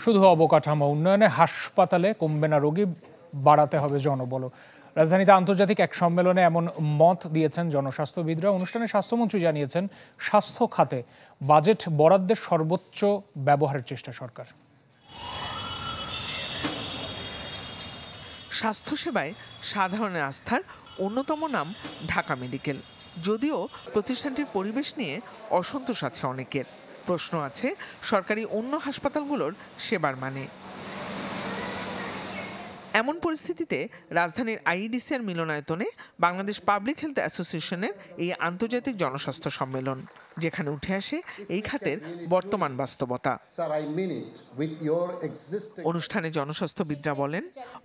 শুধু অবকাঠামো উন্নয়নে হাসপাতালে কমবে না রোগী, বাড়াতে হবে জনবল। রাজধানীতে আন্তর্জাতিক এক সম্মেলনে এমন মত দিয়েছেন জনস্বাস্থ্যবিদরা। অনুষ্ঠানে স্বাস্থ্যমন্ত্রী জানিয়েছেন, স্বাস্থ্য খাতে বাজেট বরাদ্দের সর্বোচ্চ ব্যবহারের চেষ্টা সরকার। স্বাস্থ্যসেবায় সাধারণের আস্থার অন্যতম নাম ঢাকা মেডিকেল। যদিও প্রতিষ্ঠানটির পরিবেশ নিয়ে অসন্তোষ আছে অনেকের। প্রশ্ন আছে সরকারি অন্য হাসপাতালগুলোর সেবার মানে। এমন পরিস্থিতিতে রাজধানীর আইইডিসিআর মিলনায়তনে বাংলাদেশ পাবলিক হেলথ অ্যাসোসিয়েশনের এই আন্তর্জাতিক জনস্বাস্থ্য সম্মেলন, যেখানে উঠে আসে এই খাতের বর্তমান বাস্তবতা। অনুষ্ঠানে জনস্বাস্থ্যবিদরা বলেন,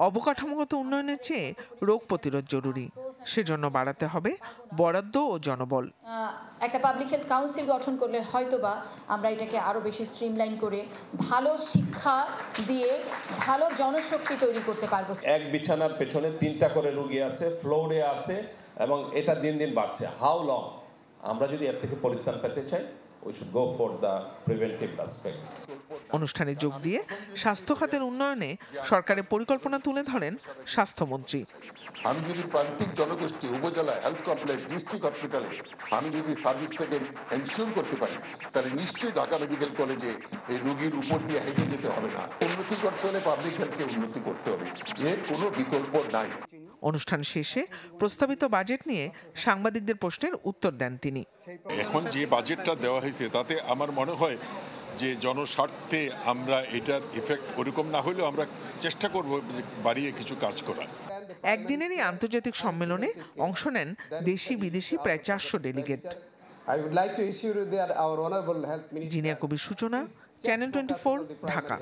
অবকাঠামোগত উন্নয়নের চেয়ে রোগ প্রতিরোধ জরুরি। সেজন্য বাড়াতে হবে বরাদ্দ ও জনবল। একটা পাবলিক হেলথ কাউন্সিল গঠন করলে হয়তোবা আমরা এটাকে আরো বেশি স্ট্রিমলাইন করে ভালো শিক্ষা দিয়ে ভালো জনশক্তি তৈরি করতে পারবো। এক বিছানার পেছনে 3টা করে রোগী আছে, ফ্লোরে আছে, এবং এটা দিন দিন বাড়ছে। How long? আমরা যদি এর থেকে পরিত্রাণ পেতে চাই, we should go for the preventive aspect. অনুষ্ঠানে যোগ দিয়ে স্বাস্থ্য খাতের উন্নয়নে সরকারের পরিকল্পনা তুলে ধরেন স্বাস্থ্যমন্ত্রী। আমি যদি প্রান্তিক জনগোষ্ঠী, উপজেলা হেলথ কমপ্লেক্স, ডিস্ট্রিক্ট হসপিটালে আমি যদি সার্ভিসটাকে এনশিওর করতে পারি, তাহলে নিশ্চয়ই ঢাকা মেডিকেল কলেজে এই রোগীর উপর দিয়ে হেঁটে যেতে হবে না। উন্নতি করতে হলে পাবলিক হেলথকে উন্নতি করতে হবে, এর কোনো বিকল্প নাই। অনুষ্ঠান শেষে প্রস্তাবিত বাজেট নিয়ে সাংবাদিকদের প্রশ্নের উত্তর দেন তিনি। এখন যে বাজেটটা দেওয়া হয়েছে তাতে আমার মনে হয় যে জনস্বার্থে আমরা এটার ইফেক্ট ওরকম না হলেও আমরা চেষ্টা করব বাড়িয়ে কিছু কাজ করার। একদিনের এই আন্তর্জাতিক সম্মেলনে অংশ নেন দেশি বিদেশি প্রায় 400 ডেলিগেট। জিনিয়া কবির সূচনা, চ্যানেল 24, ঢাকা।